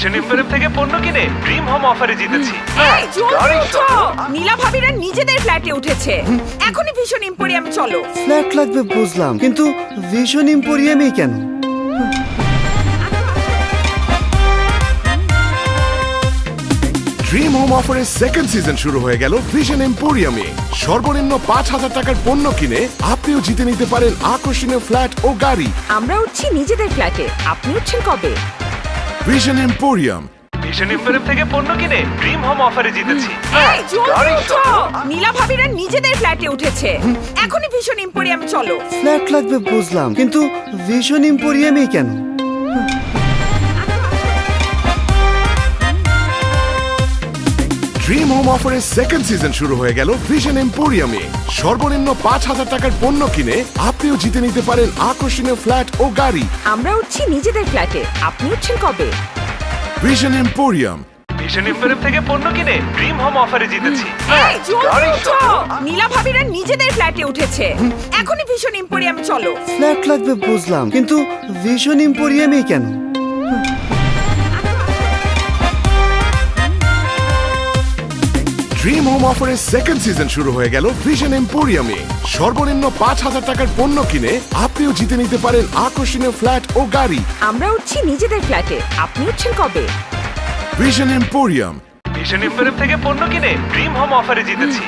Vision emporium থেকে পণ্য কিনে ড্রিম হোম অফারে জিতেছি। নীলা ভাবিরা নিজেদের ফ্ল্যাটে উঠেছে। এখনই ভিশন এম্পোরিয়াম চলো। ফ্ল্যাট লাগবে বুঝলাম, কিন্তু ভিশন এম্পোরিয়ামই কেন? ড্রিম হোম অফারের সেকেন্ড সিজন শুরু হয়ে গেল ভিশন এম্পোরিয়ামে। সর্বনিম্ন ৫,০০০ টাকার পণ্য কিনে আপনিও জিতে নিতে পারেন আকর্ষণীয় ফ্ল্যাট ও গাড়ি। আমরা উঠছি নিজেদের ফ্ল্যাটে, আপনি উঠছেন কবে? Vision emporium. ভিশন এম্পোরিয়াম থেকে পণ্য কিনে ড্রিম হোম অফারে জিতেছি। নীলা ভাবিরা নিজেদের ফ্ল্যাটে উঠেছে। এখনই ভিশন এম্পোরিয়াম চলো। ফ্ল্যাট লাগবে বুঝলাম, কিন্তু ভিশন এম্পোরিয়ামই কেন? ড্রিম হোম অফারের সেকেন্ড সিজন শুরু হয়ে গেল ভিশন এম্পোরিয়ামে। সর্বনিম্ন ৫,০০০ টাকার পণ্য কিনে আপনিও জিতে নিতে পারেন আকর্ষণীয় ফ্ল্যাট ও গাড়ি। আমরা উঠছি নিজেদের ফ্ল্যাটে, আপনি উঠছেন কবে? Vision emporium. ভিশন এম্পোরিয়াম থেকে পণ্য কিনে ড্রিম হোম অফারে জিতেছি। নীলা ভাবিরা নিজেদের ফ্ল্যাটে উঠেছে। এখনই ভিশন এম্পোরিয়াম চলো। ফ্ল্যাট লাগবে বুঝলাম, কিন্তু ভিশন এম্পোরিয়ামই কেন? ড্রিম হোম অফারের সেকেন্ড সিজন শুরু হয়ে গেল ভিশন এম্পোরিয়ামে। সর্বনিম্ন ৫,০০০ টাকার পণ্য কিনে আপনিও জিতে নিতে পারেন আকর্ষণীয় ফ্ল্যাট ও গাড়ি। আমরা উঠছি নিজেদের ফ্ল্যাটে, আপনি উঠছেন কবে? Vision emporium. ভিশন এম্পোরিয়াম থেকে পণ্য কিনে ড্রিম হোম অফারে জিতেছি।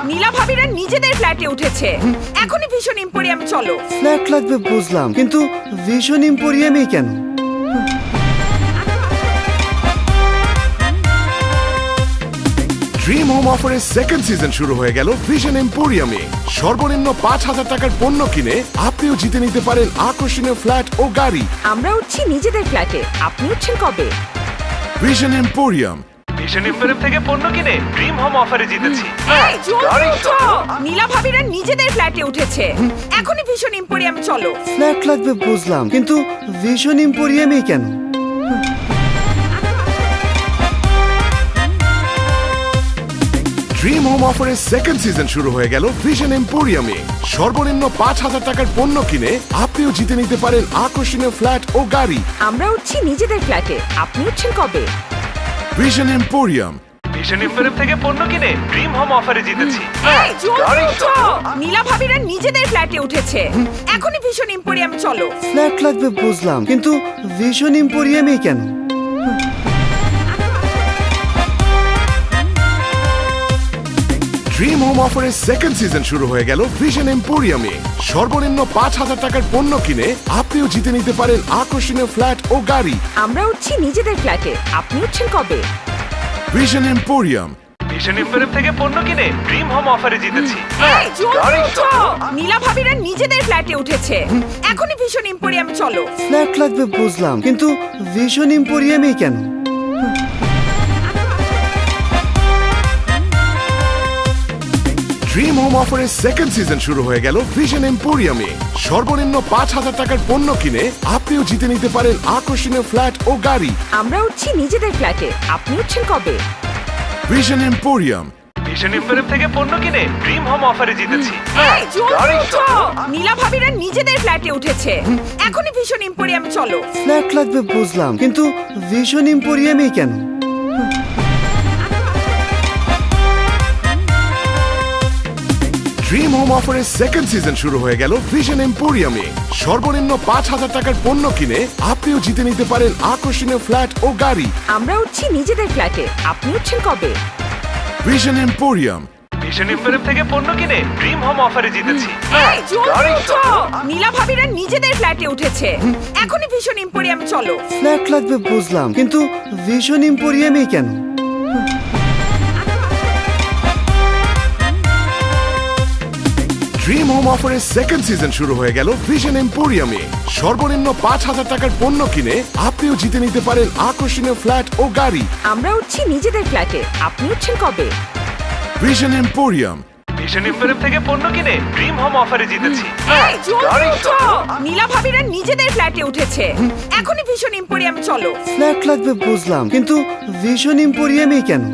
নীলা ভাবিরা নিজেদের ফ্ল্যাটে উঠেছে। এখনই ভিশন এম্পোরিয়াম চলো। ফ্ল্যাট লাগবে বুঝলাম, কিন্তু ভিশন এম্পোরিয়ামই কেন? ড্রিম হোম অফারের সেকেন্ড সিজন শুরু হয়ে গেল ভিশন এম্পোরিয়ামে। সর্বনিম্ন ৫,০০০ টাকার পণ্য কিনে আপনিও জিতে নিতে পারেন আকর্ষণীয় ফ্ল্যাট ও গাড়ি। আমরা উঠছি নিজেদের ফ্ল্যাটে, আপনি উঠছেন কবে? Vision emporium. ভিশন এম্পোরিয়াম থেকে পণ্য কিনে ড্রিম হোম অফারে জিতেছি। নীলা ভাবিরা নিজেদের ফ্ল্যাটে উঠেছে। এখনই ভিশন এম্পোরিয়াম চলো। ফ্ল্যাট লাগবে বুঝলাম, কিন্তু ভিশন এম্পোরিয়ামই কেন? ড্রিম হোম অফারের সেকেন্ড সিজন শুরু হয়ে গেল ভিশন এম্পোরিয়ামে। সর্বনিম্ন ৫,০০০ টাকার পণ্য কিনে আপনিও জিতে নিতে পারেন আকর্ষণীয় ফ্ল্যাট ও গাড়ি। আমরা উঠছি নিজেদের ফ্ল্যাটে, আপনি উঠছেন কবে? Vision emporium. ভিশন এম্পোরিয়াম থেকে পণ্য কিনে ড্রিম হোম অফারে জিতেছি। নীলা ভাবিরা নিজেদের ফ্ল্যাটে উঠেছে। এখনই ভিশন এম্পোরিয়াম চলো। ফ্ল্যাট লাগবে বুঝলাম, কিন্তু ভিশন এম্পোরিয়ামই কেন? ড্রিম হোম অফারের সেকেন্ড সিজন শুরু হয়ে গেল ভিশন এম্পোরিয়ামে। সর্বনিম্ন ৫,০০০ টাকার পণ্য কিনে আপনিও জিতে নিতে পারেন আকর্ষণীয় ফ্ল্যাট ও গাড়ি। আমরা উঠছি নিজেদের ফ্ল্যাটে, আপনি উঠছেন কবে? Vision emporium. ভিশন এম্পোরিয়াম থেকে পণ্য কিনে ড্রিম হোম অফারে জিতেছি। নীলা ভাবিরা নিজেদের ফ্ল্যাটে উঠেছে। এখনই ভিশন এম্পোরিয়াম চলো। ফ্ল্যাট লাগবে বুঝলাম, কিন্তু ভিশন এম্পোরিয়ামই কেন? ড্রিম হোম অফারের সেকেন্ড সিজন শুরু হয়ে গেল ভিশন এম্পোরিয়ামে। সর্বনিম্ন ৫,০০০ টাকার পণ্য কিনে আপনিও জিতে নিতে পারেন আকর্ষণীয় ফ্ল্যাট ও গাড়ি। আমরা উঠছি নিজেদের ফ্ল্যাটে, আপনি উঠছেন কবে? Vision emporium. ভিশন এম্পোরিয়াম থেকে পণ্য কিনে ড্রিম হোম অফারে জিতেছি। নীলা ভাবিরা নিজেদের ফ্ল্যাটে উঠেছে। এখনই ভিশন এম্পোরিয়াম চলো। ফ্ল্যাট লাগবে বুঝলাম, কিন্তু ভিশন এম্পোরিয়ামই কেন? ড্রিম হোম অফারের সেকেন্ড সিজন শুরু হয়ে গেল ভিশন এম্পোরিয়ামে। সর্বনিম্ন ৫,০০০ টাকার পণ্য কিনে আপনিও জিতে নিতে পারেন আকর্ষণীয় ফ্ল্যাট ও গাড়ি। আমরা উঠছি নিজেদের ফ্ল্যাটে, আপনি উঠছেন কবে? Vision emporium. ভিশন এম্পোরিয়াম থেকে পণ্য কিনে ড্রিম হোম অফারে জিতেছি। নীলা ভাবিরা নিজেদের ফ্ল্যাটে উঠেছে। এখনই ভিশন এম্পোরিয়াম চলো। ফ্ল্যাট লাগবে বুঝলাম, কিন্তু ভিশন এম্পোরিয়ামই কেন? ড্রিম হোম অফারের সেকেন্ড সিজন শুরু হয়ে গেল ভিশন এম্পোরিয়ামে। সর্বনিম্ন ৫,০০০ টাকার পণ্য কিনে আপনিও জিতে নিতে পারেন আকর্ষণীয় ফ্ল্যাট ও গাড়ি। আমরা উঠছি নিজেদের ফ্ল্যাটে, আপনি উঠছেন কবে? Vision emporium. ভিশন এম্পোরিয়াম থেকে পণ্য কিনে ড্রিম হোম অফারে জিতেছি। নীলা ভাবিরা নিজেদের ফ্ল্যাটে উঠেছে। এখনই ভিশন এম্পোরিয়াম চলো। ফ্ল্যাট লাগবে বুঝলাম, কিন্তু ভিশন এম্পোরিয়ামই কেন?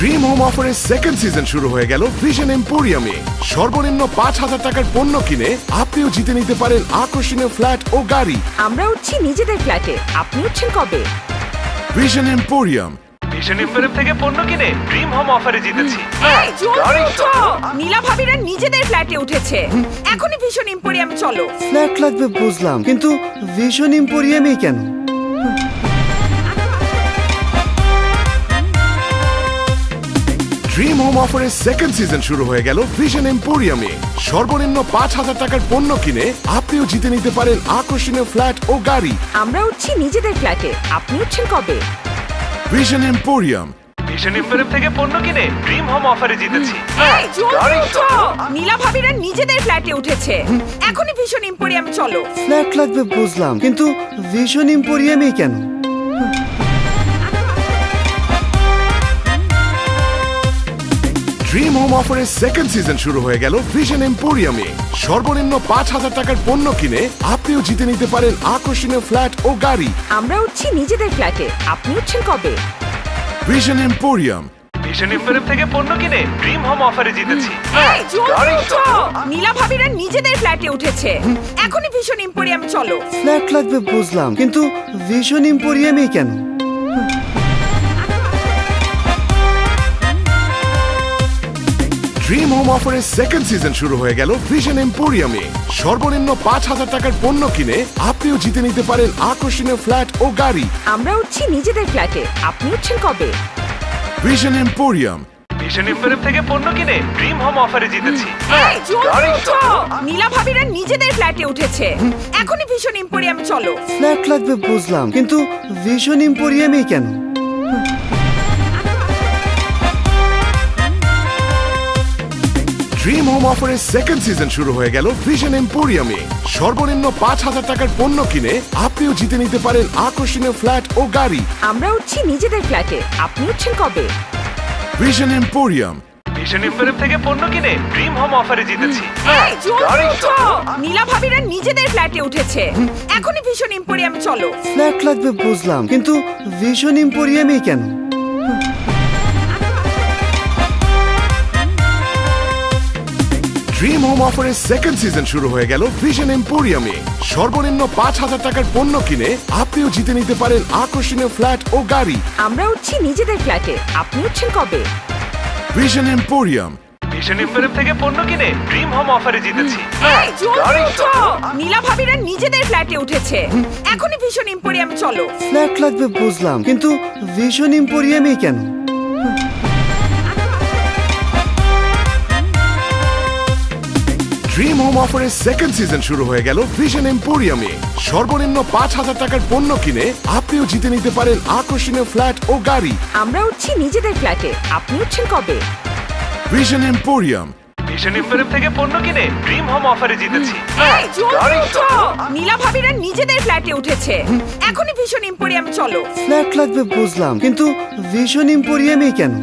ড্রিম হোম অফারের সেকেন্ড সিজন শুরু হয়ে গেল ভিশন এম্পোরিয়ামে। সর্বনিম্ন ৫,০০০ টাকার পণ্য কিনে আপনিও জিতে নিতে পারেন আকর্ষণীয় ফ্ল্যাট ও গাড়ি। আমরা উঠছি নিজেদের ফ্ল্যাটে, আপনি উঠছেন কবে? Vision emporium. ভিশন এম্পোরিয়াম থেকে পণ্য কিনে ড্রিম হোম অফারে জিতেছি। এই, জলদি ওঠো! নীলা ভাবিরা নিজেদের ফ্ল্যাটে উঠেছে। এখনই ভীষণ এম্পোরিয়াম চলো। ফ্ল্যাট লাগবে বুঝলাম, কিন্তু ভিশন এম্পোরিয়ামেই কেন? ড্রিম হোম অফারের সেকেন্ড সিজন শুরু হয়ে গেল ভিশন এম্পোরিয়ামে। সর্বনিম্ন ৫,০০০ টাকার পণ্য কিনে আপনিও জিতে নিতে পারেন আকর্ষণীয় ফ্ল্যাট ও গাড়ি। আমরা উঠছি নিজেদের ফ্ল্যাটে, আপনি উঠছেন কবে? Vision emporium. ভিশন এম্পোরিয়াম থেকে পণ্য কিনে ড্রিম হোম অফারে জিতেছি। এই, জলদি ওঠো! নীলা ভাবিরা নিজেদের ফ্ল্যাটে উঠেছে। এখনই ভীষণ এম্পোরিয়াম চলো। ফ্ল্যাট লাগবে বুঝলাম, কিন্তু ভিশন এম্পোরিয়ামেই কেন? ড্রিম হোম অফারের সেকেন্ড সিজন শুরু হয়ে গেল ভিশন এম্পোরিয়ামে। সর্বনিম্ন ৫,০০০ টাকার পণ্য কিনে আপনিও জিতে নিতে পারেন আকর্ষণীয় ফ্ল্যাট ও গাড়ি। আমরা উঠছি নিজেদের ফ্ল্যাটে, আপনি উঠছেন কবে? Vision emporium. ভিশন এম্পোরিয়াম থেকে পণ্য কিনে ড্রিম হোম অফারে জিতেছি। এই, জলদি ওঠো! নীলা ভাবিরা নিজেদের ফ্ল্যাটে উঠেছে। এখনই ভীষণ এম্পোরিয়াম চলো। ফ্ল্যাট লাগবে বুঝলাম, কিন্তু ভিশন এম্পোরিয়ামেই কেন? ড্রিম হোম অফারের সেকেন্ড সিজন শুরু হয়ে গেল ভিশন এম্পোরিয়ামে। সর্বনিম্ন ৫,০০০ টাকার পণ্য কিনে আপনিও জিতে নিতে পারেন আকর্ষণীয় ফ্ল্যাট ও গাড়ি। আমরা উঠছি নিজেদের ফ্ল্যাটে, আপনি উঠছেন কবে? Vision emporium. ভিশন এম্পোরিয়াম থেকে পণ্য কিনে ড্রিম হোম অফারে জিতেছি। এই, জলদি ওঠো! নীলা ভাবিরা নিজেদের ফ্ল্যাটে উঠেছে। এখনই ভীষণ এম্পোরিয়াম চলো। ফ্ল্যাট লাগবে বুঝলাম, কিন্তু ভিশন এম্পোরিয়ামেই কেন? ড্রিম হোম অফারের সেকেন্ড সিজন শুরু হয়ে গেল ভিশন এম্পোরিয়ামে। সর্বনিম্ন ৫,০০০ টাকার পণ্য কিনে আপনিও জিতে নিতে পারেন আকর্ষণীয় ফ্ল্যাট ও গাড়ি। আমরা উঠছি নিজেদের ফ্ল্যাটে, আপনি উঠছেন কবে? Vision emporium. ভিশন এম্পোরিয়াম থেকে পণ্য কিনে ড্রিম হোম অফারে জিতেছি। এই, জলদি ওঠো! নীলা ভাবিরা নিজেদের ফ্ল্যাটে উঠেছে। এখনই ভীষণ এম্পোরিয়াম চলো। ফ্ল্যাট লাগবে বুঝলাম, কিন্তু ভিশন এম্পোরিয়ামেই কেন? ড্রিম হোম অফারের সেকেন্ড সিজন শুরু হয়ে গেল ভিশন এম্পোরিয়ামে। সর্বনিম্ন ৫,০০০ টাকার পণ্য কিনে আপনিও জিতে নিতে পারেন আকর্ষণীয় ফ্ল্যাট ও গাড়ি। আমরা উঠছি নিজেদের ফ্ল্যাটে, আপনি উঠছেন কবে? Vision emporium. ভিশন এম্পোরিয়াম থেকে পণ্য কিনে ড্রিম হোম অফারে জিতেছি। এই, জলদি ওঠো! নীলা ভাবিরা নিজেদের ফ্ল্যাটে উঠেছে। এখনই ভীষণ এম্পোরিয়াম চলো। ফ্ল্যাট লাগবে বুঝলাম, কিন্তু ভিশন এম্পোরিয়ামেই কেন? ড্রিম হোম অফারের সেকেন্ড সিজন শুরু হয়ে গেল ভিশন এম্পোরিয়ামে। সর্বনিম্ন ৫,০০০ টাকার পণ্য কিনে আপনিও জিতে নিতে পারেন আকর্ষণীয় ফ্ল্যাট ও গাড়ি। আমরা উঠছি নিজেদের ফ্ল্যাটে, আপনি উঠছেন কবে? Vision emporium. ভিশন এম্পোরিয়াম থেকে পণ্য কিনে ড্রিম হোম অফারে জিতেছি। এই, জলদি ওঠো! নীলা ভাবিরা নিজেদের ফ্ল্যাটে উঠেছে। এখনই ভীষণ এম্পোরিয়াম চলো। ফ্ল্যাট লাগবে বুঝলাম, কিন্তু ভিশন এম্পোরিয়ামেই কেন?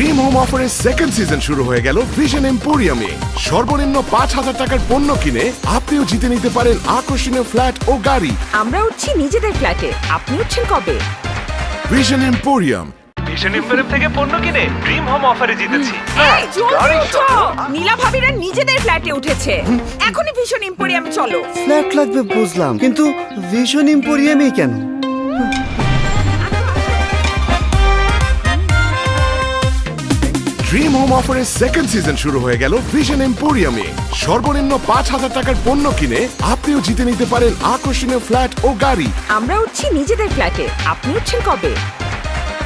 ড্রিম হোম অফারের সেকেন্ড সিজন শুরু হয়ে গেল ভিশন এম্পোরিয়ামে। সর্বনিম্ন ৫,০০০ টাকার পণ্য কিনে আপনিও জিতে নিতে পারেন আকর্ষণীয় ফ্ল্যাট ও গাড়ি। আমরা উঠছি নিজেদের ফ্ল্যাটে, আপনি উঠছেন কবে? Vision emporium. ভিশন এম্পোরিয়াম থেকে পণ্য কিনে ড্রিম হোম অফারে জিতেছি। এই, জলদি ওঠো! নীলা ভাবিরা নিজেদের ফ্ল্যাটে উঠেছে। এখনই ভীষণ এম্পোরিয়াম চলো। ফ্ল্যাট লাগবে বুঝলাম, কিন্তু ভিশন এম্পোরিয়ামেই কেন? ড্রিম হোম অফারের সেকেন্ড সিজন শুরু হয়ে গেল ভিশন এম্পোরিয়ামে। সর্বনিম্ন ৫,০০০ টাকার পণ্য কিনে আপনিও জিতে নিতে পারেন আকর্ষণীয় ফ্ল্যাট ও গাড়ি। আমরা উঠছি নিজেদের ফ্ল্যাটে, আপনি উঠছেন কবে?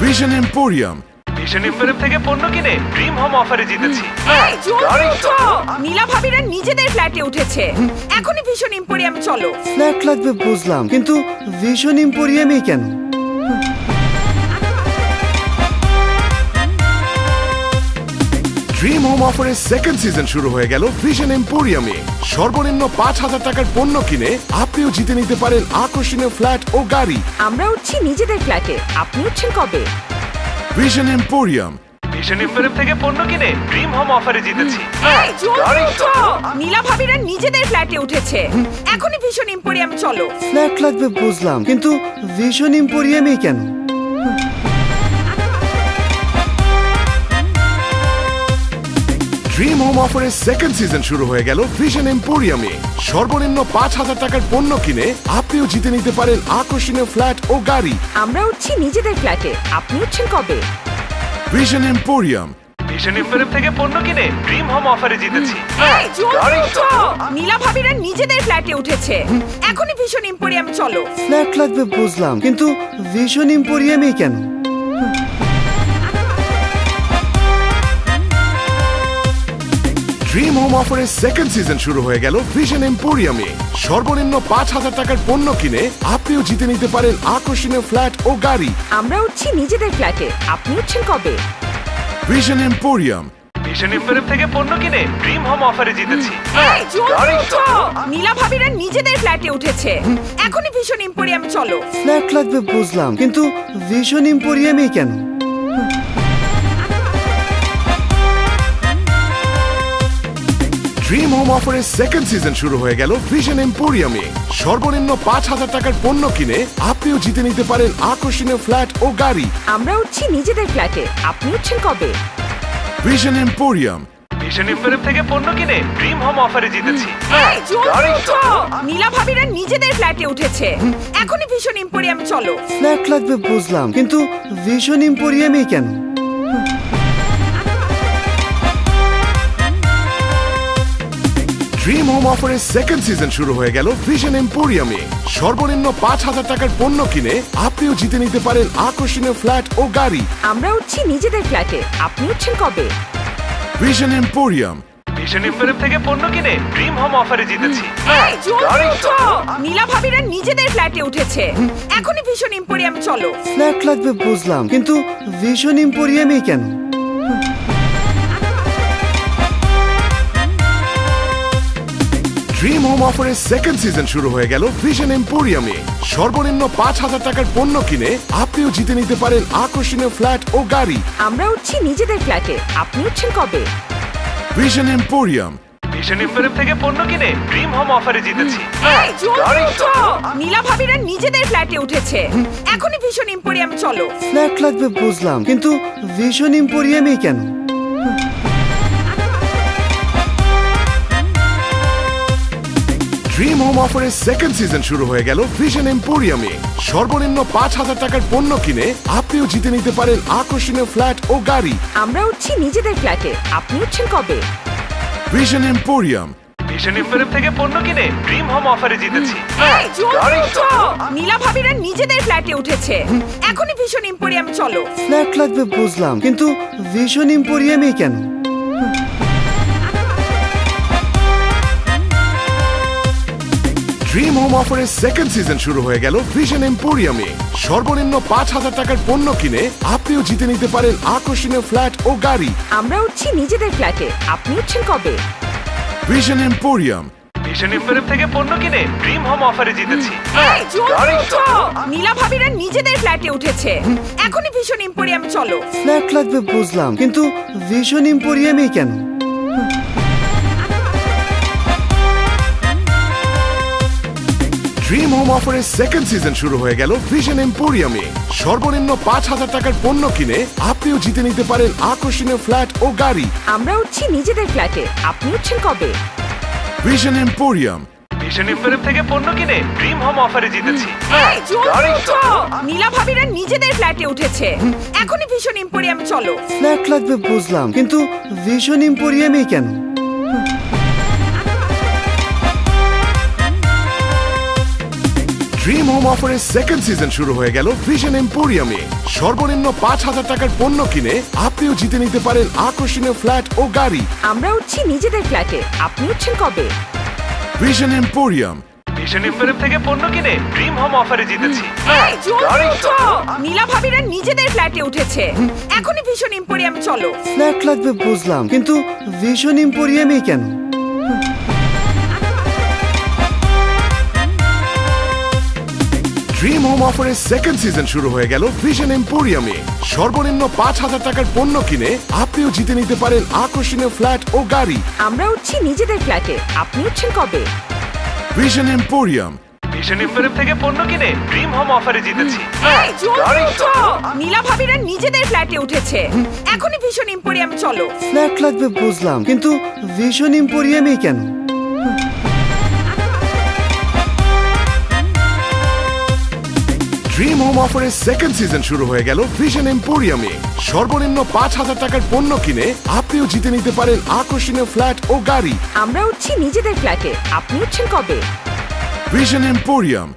Vision emporium. ভিশন এম্পোরিয়াম থেকে পণ্য কিনে ড্রিম হোম অফারে জিতেছি। এই, জলদি ওঠো! নীলা ভাবিরা নিজেদের ফ্ল্যাটে উঠেছে। এখনই ভীষণ এম্পোরিয়াম চলো। ফ্ল্যাট লাগবে বুঝলাম, কিন্তু ভিশন এম্পোরিয়ামেই কেন? ড্রিম হোম অফারের সেকেন্ড সিজন শুরু হয়ে গেল ভিশন এম্পোরিয়ামে। সর্বনিম্ন ৫,০০০ টাকার পণ্য কিনে আপনিও জিতে নিতে পারেন আকর্ষণীয় ফ্ল্যাট ও গাড়ি। আমরা উঠছি নিজেদের ফ্ল্যাটে, আপনি উঠছেন কবে? Vision emporium. ভিশন এম্পোরিয়াম থেকে পণ্য কিনে ড্রিম হোম অফারে জিতেছি। এই, জলদি গাড়ি ওঠো। নীলা ভাবিরা নিজেদের ফ্ল্যাটে উঠেছে। এখনই ভীষণ এম্পোরিয়াম চলো। ফ্ল্যাট লাগবে বুঝলাম, কিন্তু ভিশন এম্পোরিয়ামে কেন? ড্রিম হোম অফারের সেকেন্ড সিজন শুরু হয়ে গেল ভিশন এম্পোরিয়ামে। সর্বনিম্ন 5,000 টাকার পণ্য কিনে আপনিও জিতে নিতে পারেন আকর্ষণীয় ফ্ল্যাট ও গাড়ি। আমরা উঠছি নিজেদের ফ্ল্যাটে, আপনি উঠছেন কবে? Vision emporium. ভিশন এম্পোরিয়াম থেকে পণ্য কিনে ড্রিম হোম অফারে জিতেছি। এই, জলদি গাড়ি ওঠো। নীলা ভাবিরা নিজেদের ফ্ল্যাটে উঠেছে। এখনই ভীষণ এম্পোরিয়াম চলো। ফ্ল্যাট লাগবে বুঝলাম, কিন্তু ভিশন এম্পোরিয়ামে কেন? ড্রিম হোম অফারের সেকেন্ড সিজন শুরু হয়ে গেল ভিশন এম্পোরিয়ামে। সর্বনিম্ন 5,000 টাকার পণ্য কিনে আপনিও জিতে নিতে পারেন আকর্ষণীয় ফ্ল্যাট ও গাড়ি। আমরা উঠছি নিজেদের ফ্ল্যাটে, আপনি উঠছেন কবে? Vision emporium. ভিশন এম্পোরিয়াম থেকে পণ্য কিনে ড্রিম হোম অফারে জিতেছি। এই, জলদি গাড়ি ওঠো। নীলা ভাবিরা নিজেদের ফ্ল্যাটে উঠেছে। এখনই ভীষণ এম্পোরিয়াম চলো। ফ্ল্যাট লাগবে বুঝলাম, কিন্তু ভিশন এম্পোরিয়ামে কেন? ড্রিম হোম অফারের সেকেন্ড সিজন শুরু হয়ে গেল ভিশন এম্পোরিয়ামে। সর্বনিম্ন 5,000 টাকার পণ্য কিনে আপনিও জিতে নিতে পারেন আকর্ষণীয় ফ্ল্যাট ও গাড়ি। আমরা উঠছি নিজেদের ফ্ল্যাটে, আপনি উঠছেন কবে? Vision emporium. ভিশন এম্পোরিয়াম থেকে পণ্য কিনে ড্রিম হোম অফারে জিতেছি। এই, জলদি গাড়ি ওঠো। নীলা ভাবিরা নিজেদের ফ্ল্যাটে উঠেছে। এখনই ভীষণ এম্পোরিয়াম চলো। ফ্ল্যাট লাগবে বুঝলাম, কিন্তু ভিশন এম্পোরিয়ামে কেন? ড্রিম হোম অফারের সেকেন্ড সিজন শুরু হয়ে গেল ভিশন এম্পোরিয়ামে। সর্বনিম্ন 5,000 টাকার পণ্য কিনে আপনিও জিতে নিতে পারেন আকর্ষণীয় ফ্ল্যাট ও গাড়ি। আমরা উঠছি নিজেদের ফ্ল্যাটে, আপনি উঠছেন কবে? Vision emporium. ভিশন এম্পোরিয়াম থেকে পণ্য কিনে ড্রিম হোম অফারে জিতেছি। এই, জলদি গাড়ি ওঠো। নীলা ভাবিরা নিজেদের ফ্ল্যাটে উঠেছে। এখনই ভীষণ এম্পোরিয়াম চলো। ফ্ল্যাট লাগবে বুঝলাম, কিন্তু ভিশন এম্পোরিয়ামে কেন? ড্রিম হোম অফারের সেকেন্ড সিজন শুরু হয়ে গেল ভিশন এম্পোরিয়ামে। সর্বনিম্ন 5,000 টাকার পণ্য কিনে আপনিও জিতে নিতে পারেন আকর্ষণীয় ফ্ল্যাট ও গাড়ি। আমরা উঠছি নিজেদের ফ্ল্যাটে, আপনি উঠছেন কবে? Vision emporium. ভিশন এম্পোরিয়াম থেকে পণ্য কিনে ড্রিম হোম অফারে জিতেছি। এই, জলদি গাড়ি ওঠো। নীলা ভাবিরা নিজেদের ফ্ল্যাটে উঠেছে। এখনই ভীষণ এম্পোরিয়াম চলো। ফ্ল্যাট লাগবে বুঝলাম, কিন্তু ভিশন এম্পোরিয়ামে কেন? ড্রিম হোম অফারের সেকেন্ড সিজন শুরু হয়ে গেল ভিশন এম্পোরিয়ামে। সর্বনিম্ন 5,000 টাকার পণ্য কিনে আপনিও জিতে নিতে পারেন আকর্ষণীয় ফ্ল্যাট ও গাড়ি। আমরা উঠছি নিজেদের ফ্ল্যাটে, আপনি উঠছেন কবে? Vision emporium. ভিশন এম্পোরিয়াম থেকে পণ্য কিনে ড্রিম হোম অফারে জিতেছি। এই, জলদি গাড়ি ওঠো। নীলা ভাবিরা নিজেদের ফ্ল্যাটে উঠেছে। এখনই ভীষণ এম্পোরিয়াম চলো। ফ্ল্যাট লাগবে বুঝলাম, কিন্তু ভিশন এম্পোরিয়ামে কেন? ড্রিম হোম অফারের সেকেন্ড সিজন শুরু হয়ে গেল ভিশন এম্পোরিয়ামে। সর্বনিম্ন 5,000 টাকার পণ্য কিনে আপনিও জিতে নিতে পারেন আকর্ষণীয় ফ্ল্যাট ও গাড়ি। আমরা উঠছি নিজেদের ফ্ল্যাটে, আপনি উঠছেন কবে? Vision emporium. ভিশন এম্পোরিয়াম থেকে পণ্য কিনে ড্রিম হোম অফারে জিতেছি। এই, জলদি গাড়ি ওঠো। নীলা ভাবিরা নিজেদের ফ্ল্যাটে উঠেছে। এখনই ভীষণ এম্পোরিয়াম চলো। ফ্ল্যাট লাগবে বুঝলাম, কিন্তু ভিশন এম্পোরিয়ামে কেন? ড্রিম হোম অফারের সেকেন্ড সিজন শুরু হয়ে গেল ভিশন এম্পোরিয়ামে। সর্বনিম্ন 5,000 টাকার পণ্য কিনে আপনিও জিতে নিতে পারেন আকর্ষণীয় ফ্ল্যাট ও গাড়ি। আমরা উঠছি নিজেদের ফ্ল্যাটে, আপনি উঠছেন কবে? Vision emporium. ভিশন এম্পোরিয়াম থেকে পণ্য কিনে ড্রিম হোম অফারে জিতেছি। এই, জলদি গাড়ি ওঠো। নীলা ভাবিরা নিজেদের ফ্ল্যাটে উঠেছে। এখনই ভীষণ এম্পোরিয়াম চলো। ফ্ল্যাট লাগবে বুঝলাম, কিন্তু ভিশন এম্পোরিয়ামে কেন? ড্রিম হোম অফারের সেকেন্ড সিজন শুরু হয়ে গেল ভিশন এম্পোরিয়ামে। সর্বনিম্ন 5,000 টাকার পণ্য কিনে আপনিও জিতে নিতে পারেন আকর্ষণীয় ফ্ল্যাট ও গাড়ি। আমরা উঠছি নিজেদের ফ্ল্যাটে, আপনি উঠছেন কবে? Vision emporium. ভিশন এম্পোরিয়াম থেকে পণ্য কিনে ড্রিম হোম অফারে জিতেছি। এই, জলদি গাড়ি ওঠো। নীলা ভাবিরা নিজেদের ফ্ল্যাটে উঠেছে। এখনই ভীষণ এম্পোরিয়াম চলো। ফ্ল্যাট লাগবে বুঝলাম, কিন্তু ভিশন এম্পোরিয়ামে কেন? ড্রিম হোম অফারের সেকেন্ড সিজন শুরু হয়ে গেল ভিশন এম্পোরিয়ামে। সর্বনিম্ন 5,000 টাকার পণ্য কিনে আপনিও জিতে নিতে পারেন আকর্ষণীয় ফ্ল্যাট ও গাড়ি। আমরা উঠছি নিজেদের ফ্ল্যাটে, আপনি উঠছেন কবে? Vision emporium. ভিশন এম্পোরিয়াম থেকে পণ্য কিনে ড্রিম হোম অফারে জিতেছি। এই, জলদি গাড়ি ওঠো! সহ। নীলা ভাবিরা নিজেদের ফ্ল্যাটে উঠেছে। এখনই ভীষণ এম্পোরিয়ামে চলো। ফ্ল্যাট লাগবে বুঝলাম, কিন্তু ভিশন এম্পোরিয়ামেই কেন? ড্রিম হোম অফারের সেকেন্ড সিজন শুরু হয়ে গেল ভিশন এম্পোরিয়ামে। সর্বনিম্ন 5,000 টাকার পণ্য কিনে আপনিও জিতে নিতে পারেন আকর্ষণীয় ফ্ল্যাট ও গাড়ি। আমরা উঠছি নিজেদের ফ্ল্যাটে, আপনি উঠছেন কবে? Vision emporium.